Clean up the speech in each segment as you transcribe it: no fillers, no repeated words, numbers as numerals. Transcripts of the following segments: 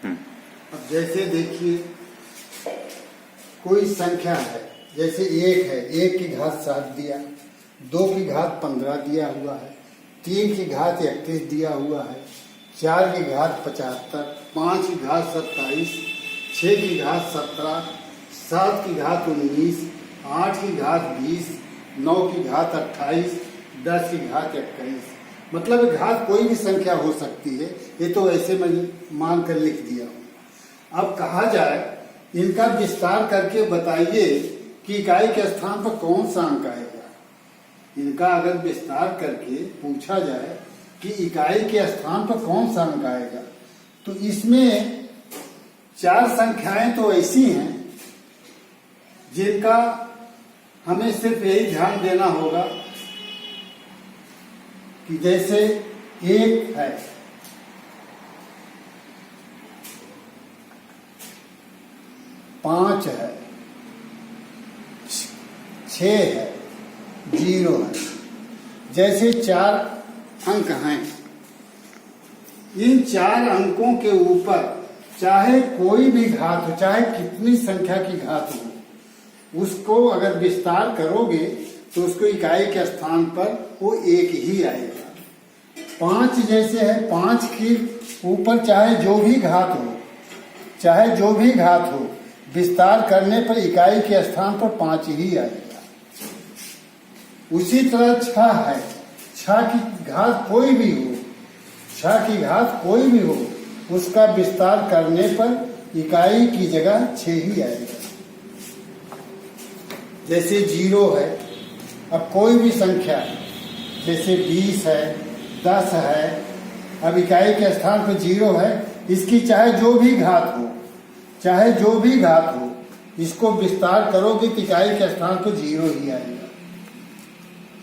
अब जैसे देखिए कोई संख्या है, जैसे एक है, 1 की घात 7 दिया, 2 की घात 15 दिया हुआ है, 3 की घात 31 दिया हुआ है, 4 की घात 75, 5 की घात 27, 6 की घात 17, 7 की घात 19, 8 की घात 20, 9 की घात 28, 10 की घात 21। मतलब घात कोई भी संख्या हो सकती है, ये तो ऐसे मैं मान कर लिख दिया हूँ। अब कहा जाए इनका विस्तार करके बताइए कि इकाई के स्थान पर कौन सा अंक आएगा। इनका अगर विस्तार करके पूछा जाए कि इकाई के स्थान पर कौन सा अंक आएगा, तो इसमें 4 संख्याएं तो ऐसी हैं जिनका हमें सिर्फ यही ध्यान देना होगा कि जैसे 1 है, 5 है, 6 है, 0 है, जैसे 4 अंक हैं। इन 4 अंकों के ऊपर चाहे कोई भी घात हो, चाहे कितनी संख्या की घात हो, उसको अगर विस्तार करोगे तो उसको इकाई के स्थान पर वो 1 ही आएगा। 5 जैसे है, 5 के ऊपर चाहे जो भी घात हो, चाहे जो भी घात हो, विस्तार करने पर इकाई के स्थान पर 5 ही आएगा। उसी तरह 6 है, 6 की घात कोई भी हो, 6 की घात कोई भी हो, उसका विस्तार करने पर इकाई की जगह 6 ही आएगा। जैसे 0 है, अब कोई भी संख्या जैसे 20 है, 10 है, अब इकाई के स्थान पर 0 है, इसकी चाहे जो भी घात हो, चाहे जो भी घात हो, इसको विस्तार करोगे तो इकाई के स्थान पर 0 ही आएगा।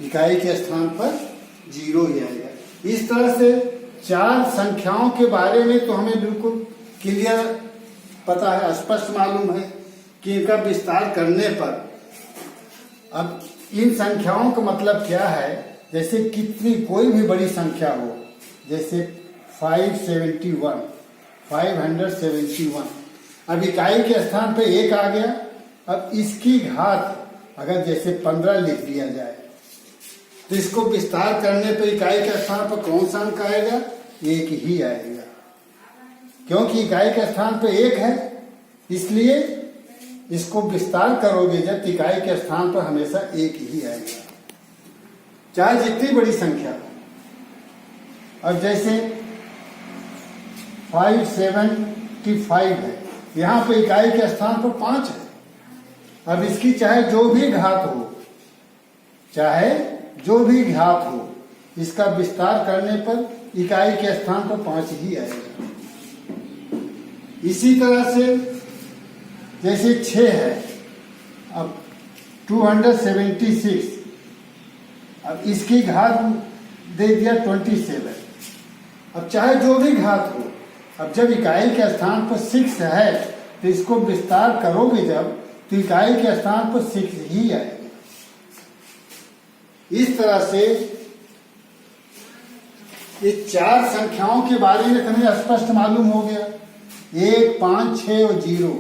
इकाई के स्थान पर 0 ही आएगा। इस तरह से 4 संख्याओं के बारे में तो हमें बिल्कुल क्लियर पता है, स्पष्ट मालूम है कि इनका विस्तार करने पर, अब इन संख्याओं का मतलब क्या है, जैसे कितनी कोई भी बड़ी संख्या हो, जैसे 571, अब इकाई के स्थान पे 1 आ गया। अब इसकी घात अगर जैसे 15 लिख दिया जाए तो इसको विस्तार करने पर इकाई के स्थान पर कौन सा अंक आएगा? 1 ही आएगा, क्योंकि इकाई के स्थान पर 1 है, इसलिए इसको विस्तार करोगे जब इकाई के स्थान पर हमेशा 1 ही आएगा, चाहे जितनी बड़ी संख्या हो। अब जैसे 575 है, यहां पर इकाई के स्थान पर 5 है। अब इसकी चाहे जो भी घात हो, चाहे जो भी घात हो, इसका विस्तार करने पर इकाई के स्थान पर 5 ही आएगा। इसी तरह से जैसे 6 है, अब 276, अब इसकी घात दे दिया 27। अब चाहे जो भी घात हो, अब जब इकाई के स्थान पर 6 है तो इसको विस्तार करोगे जब, तो इकाई के स्थान पर 6 ही आएगा। इस तरह से ये 4 संख्याओं के बारे में तुम्हें स्पष्ट मालूम हो गया। 1, 5, 6 और 0,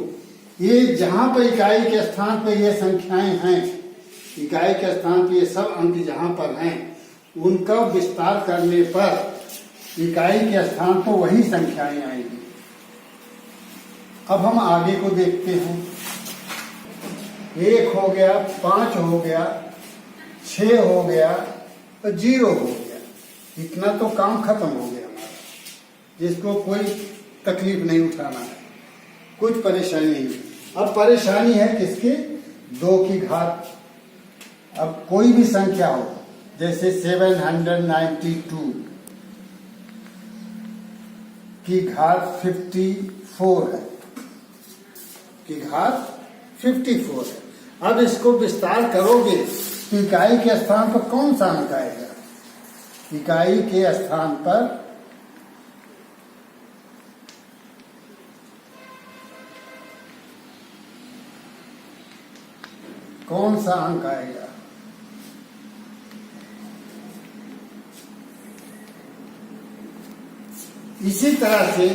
ये जहां पर इकाई के स्थान पर ये संख्याएं हैं, इकाई के स्थान पर ये सब अंक जहां पर हैं, उनका विस्तार करने पर इकाई के स्थान पर वही संख्याएं आएंगी। अब हम आगे को देखते हैं। 1 हो गया, 5 हो गया, 6 हो गया और 0 हो गया। इतना तो काम खत्म हो गया हमारा, जिसको कोई तकलीफ नहीं उठाना है, कुछ परेशानी नहीं। अब परेशानी है किसकी? 2 की घात। अब कोई भी संख्या हो, जैसे 792 की घात 54 है, की घात 54 है। अब इसको विस्तार करोगे तो इकाई के स्थान पर कौन सा अंक आएगा? इकाई के स्थान पर कौन सा अंक आएगा? इसी तरह से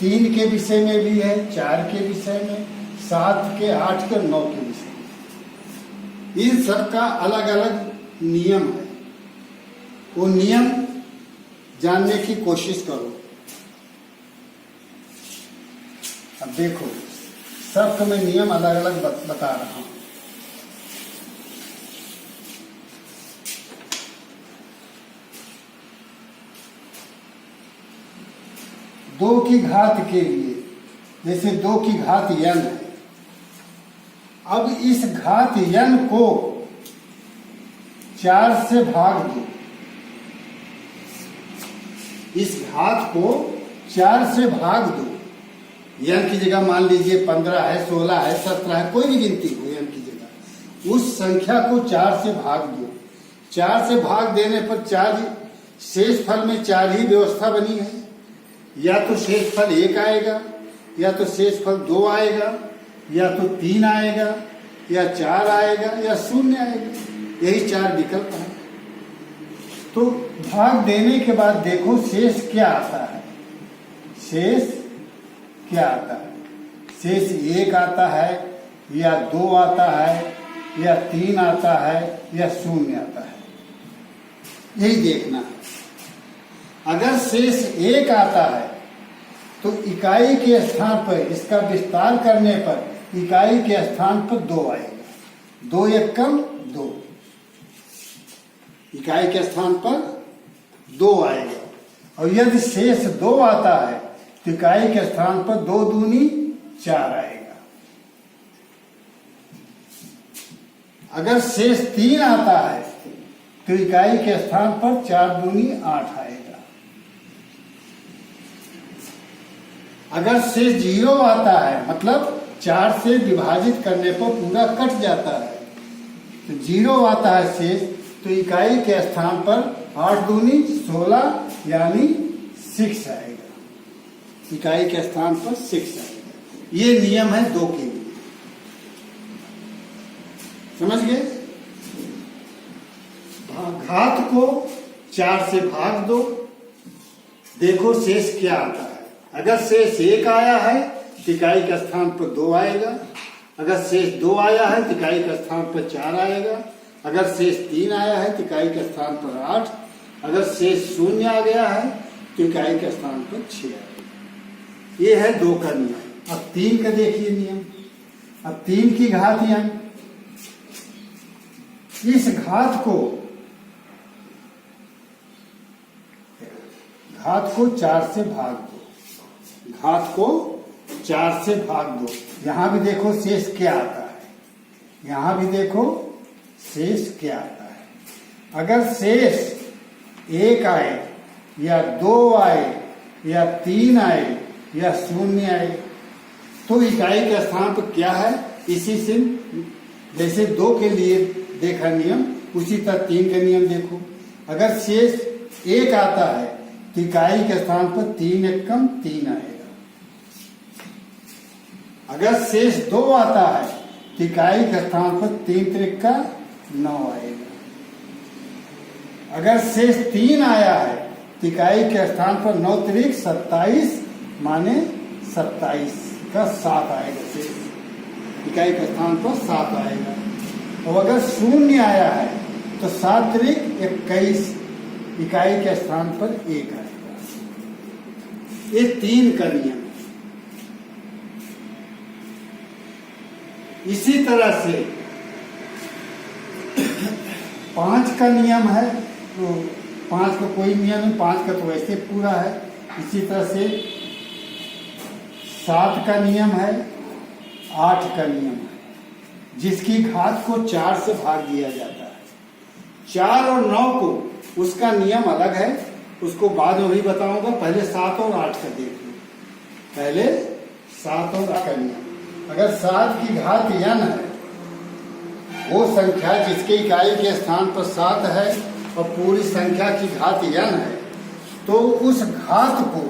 3 के विषय में भी है, 4 के विषय में, 7 के, 8 के, 9 के विषय में। इन सब का अलग अलग नियम है। वो नियम जानने की कोशिश करो। अब देखो, सबका मैं नियम अलग अलग बता रहा हूं। दो की घात के लिए, जैसे 2 की घात n है, अब इस घात n को 4 से भाग दो। इस घात को 4 से भाग दो। n की जगह मान लीजिए 15 है, 16 है, 17 है, कोई भी गिनती हो n की जगह, उस संख्या को 4 से भाग दो। 4 से भाग देने पर 4 शेष फल में 4 ही व्यवस्था बनी है। या तो शेष फल 1 आएगा, या तो शेष फल 2 आएगा, या तो 3 आएगा, या 4 आएगा, या 0 आएगा। यही 4 विकल्प है। तो भाग देने के बाद देखो शेष क्या आता है। शेष क्या आता है? शेष 1 आता है, या 2 आता है, या 3 आता है, या 0 आता है। यही देखना है। अगर शेष 1 आता है तो इकाई के स्थान पर, इसका विस्तार करने पर इकाई के स्थान पर 2 आएगा। 2 एकम 2, इकाई के स्थान पर 2 आएगा। और यदि शेष 2 आता है तो इकाई के स्थान पर 2 दूनी 4 आएगा। अगर शेष 3 आता है तो इकाई के स्थान पर 4 दूनी 8 आएगा। अगर शेष 0 आता है, मतलब 4 से विभाजित करने पर पूरा कट जाता है, तो 0 आता है शेष, तो इकाई के स्थान पर 8 दूनी 16 यानी 6 आएगा। इकाई के स्थान पर 6 आएगा। ये नियम है 2 के लिए। समझ गए? घात को 4 से भाग दो, देखो शेष क्या आता है। अगर शेष 1 आया है तो इकाई के स्थान पर 2 आएगा। अगर शेष 2 आया है तो इकाई के स्थान पर 4 आएगा। अगर शेष 3 आया है तो इकाई के स्थान पर 8। अगर शेष 0 आ गया है तो इकाई के स्थान पर 6 आएगा। ये है 2 का नियम। अब 3 का देखिए नियम। अब 3 की घात n, इस घात को 4 से भाग दो। घात को 4 से भाग दो। यहां भी देखो शेष क्या आता है। यहां भी देखो शेष क्या आता है। अगर शेष 1 आए, या 2 आए, या 3 आए, या 0 आए, तो इकाई के स्थान पर क्या है? इसी से जैसे 2 के लिए देखा नियम, उसी तरह 3 का नियम देखो। अगर शेष 1 आता है तो इकाई के स्थान पर 3 एकम 3 आएगा। अगर शेष 2 आता है तो इकाई के स्थान पर 3 त्रिका 9 आएगा। अगर शेष 3 आया है तो इकाई के स्थान पर 9 त्रिक 27 माने 27 का 7 आएगा। शेष इकाई के स्थान पर 7 आएगा। और अगर 0 आया है तो 7 त्रिक 21 इकाई के स्थान पर 1 आएगा। ये 3 का नियम। इसी तरह से 5 का नियम है, तो 5 का कोई नियम नहीं, 5 का तो वैसे पूरा है। इसी तरह से 7 का नियम है, 8 का नियम है, जिसकी घात को 4 से भाग दिया जाता है। 4 और 9 को उसका नियम अलग है, उसको बाद में भी बताऊंगा। पहले 7 और 8 का देख लो। पहले 7 और 8 का नियम। अगर 7 की घात n है, वो संख्या जिसके इकाई के स्थान पर 7 है और पूरी संख्या की घात n है, तो उस घात को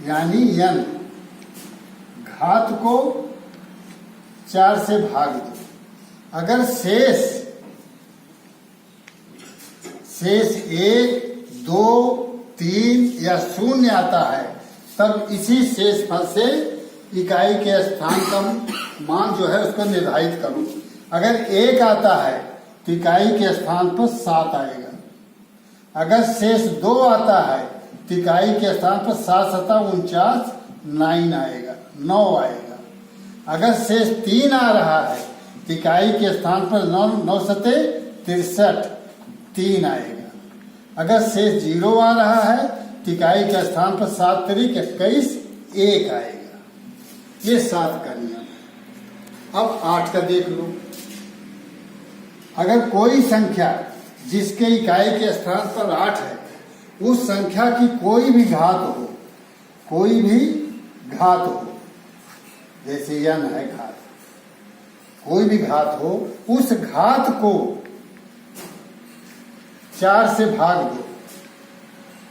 यानी n घात को 4 से भाग दो। अगर शेष 1, 2, 3 या 0 आता है तब इसी शेषफल से इकाई के स्थान का मान जो है उसको निर्धारित करो। अगर 1 आता है तो इकाई के स्थान पर 7 आएगा। अगर शेष 2 आता है तो इकाई के स्थान पर 7 सता 49 9 आएगा, 9 आएगा। अगर शेष 3 आ रहा है तो इकाई के स्थान पर 9 सते 63 3 आएगा। अगर शेष 0 आ रहा है तो इकाई के स्थान पर 7 त्रिक 21 1 आएगा। ये 7 का नियम है। अब 8 का देख लो। अगर कोई संख्या जिसके इकाई के स्थान पर 8 है उस संख्या की कोई भी घात हो, कोई भी घात हो, जैसे n है घात, कोई भी घात हो, उस घात को 4 से भाग दो।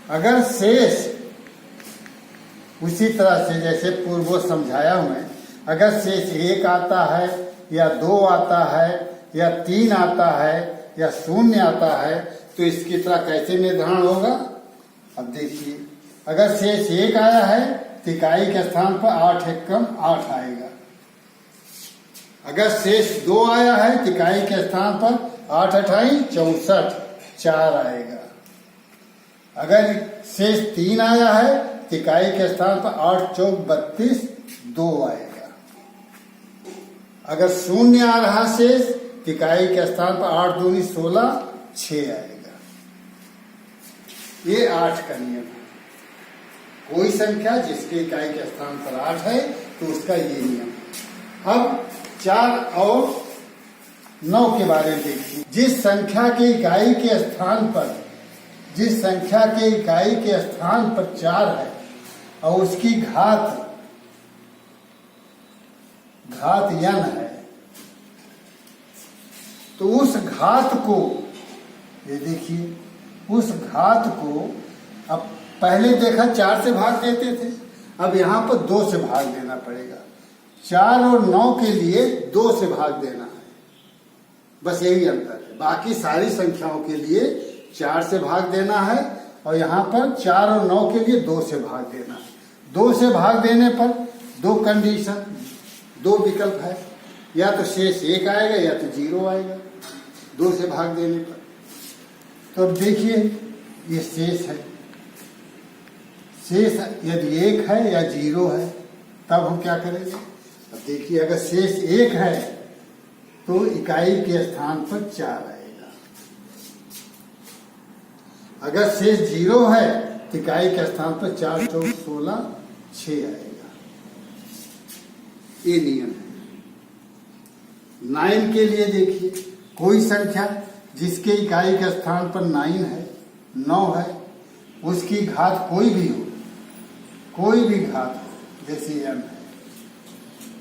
अगर शेष उसी तरह से जैसे पूर्व समझाया हूं, अगर शेष 1 आता है या 2 आता है या 3 आता है या 0 आता है तो इसकी तरह कैसे निर्धारण होगा। अब देखिए, अगर शेष 1 आया है तो इकाई के स्थान पर 8 एकम 8 आएगा। अगर शेष 2 आया है तो इकाई के स्थान पर 8 अठाई 64 4 आएगा। अगर शेष 3 आया है तो इकाई के स्थान पर 8 चौक 32 2 आएगा। अगर 0 आ रहा शेष तो इकाई के स्थान पर 8 दूनी 16 6 आएगा। ये 8 का नियम है। कोई संख्या जिसके इकाई के स्थान पर 8 है तो उसका ये नियम है। अब 4 और 9 के बारे में देखिए। जिस संख्या के इकाई के स्थान पर 4 है और उसकी घात n है तो उस घात को, ये देखिए, उस घात को अब पहले देखा 4 से भाग देते थे, अब यहां पर 2 से भाग देना पड़ेगा। 4 और 9 के लिए 2 से भाग देना है, बस यही अंतर है। बाकी सारी संख्याओं के लिए 4 से भाग देना है और यहाँ पर 4 और 9 के लिए 2 से भाग देना है। 2 से भाग देने पर 2 कंडीशन, 2 विकल्प है, या तो शेष 1 आएगा या तो 0 आएगा 2 से भाग देने पर। तो अब देखिए, ये शेष है। शेष यदि 1 है या 0 है तब हम क्या करेंगे। अब देखिए, अगर शेष 1 है तो इकाई के स्थान पर 4 आएगा। अगर शेष 0 है तो इकाई के स्थान पर 4 चौक 16 6 आएगा। ये नियम है। 9 के लिए देखिए, कोई संख्या जिसके इकाई के स्थान पर 9 है, उसकी घात कोई भी हो, कोई भी घात हो, जैसे n है,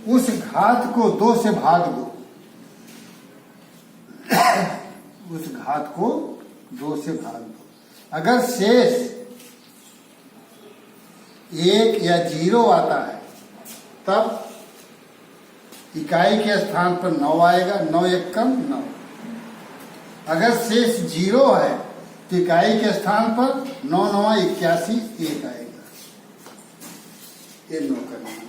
उस घात को 2 से भाग दो। उस घात को 2 से भाग दो। अगर शेष 1 या 0 आता है तब इकाई के स्थान पर 9 आएगा, 9 एकम 9। अगर शेष 0 है तो इकाई के स्थान पर 9 9 81 1 आएगा। ये 9 का नियम।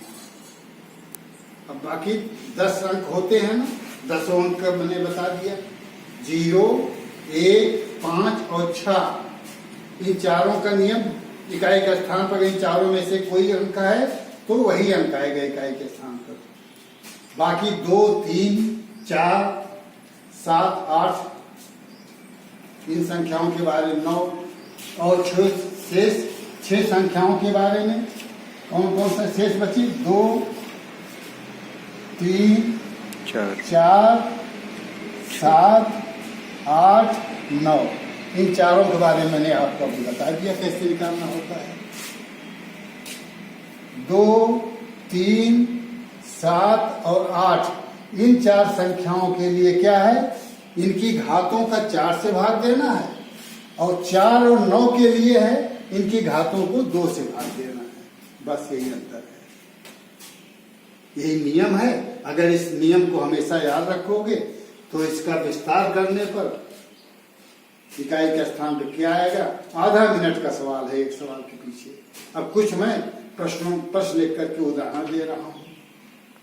अब बाकी 10 अंक होते हैं ना, 10 अंक का मैंने बता दिया। 0 1 5 और 6, इन चारों का नियम। इकाई के स्थान पर इन चारों में से कोई अंक है तो वही अंक आएगा इकाई के स्थान पर। बाकी 2 3 4 7 8 इन संख्याओं के बारे में 9 और शेष 6 संख्याओं के बारे में कौन कौन सा शेष बची। 2 3 4 7 8 9 इन चारों के बारे में मैंने आपको अभी बता दिया कैसे निकालना होता है। 2 3 7 और 8 इन 4 संख्याओं के लिए क्या है, इनकी घातों का 4 से भाग देना है, और 4 और 9 के लिए है इनकी घातों को 2 से भाग देना है। बस यही अंतर है, यही नियम है। अगर इस नियम को हमेशा याद रखोगे तो इसका विस्तार करने पर इकाई के स्थान पर क्या आएगा? आधा मिनट का सवाल है एक सवाल के पीछे। अब कुछ मैं प्रश्न लिख करके उदाहरण दे रहा हूँ।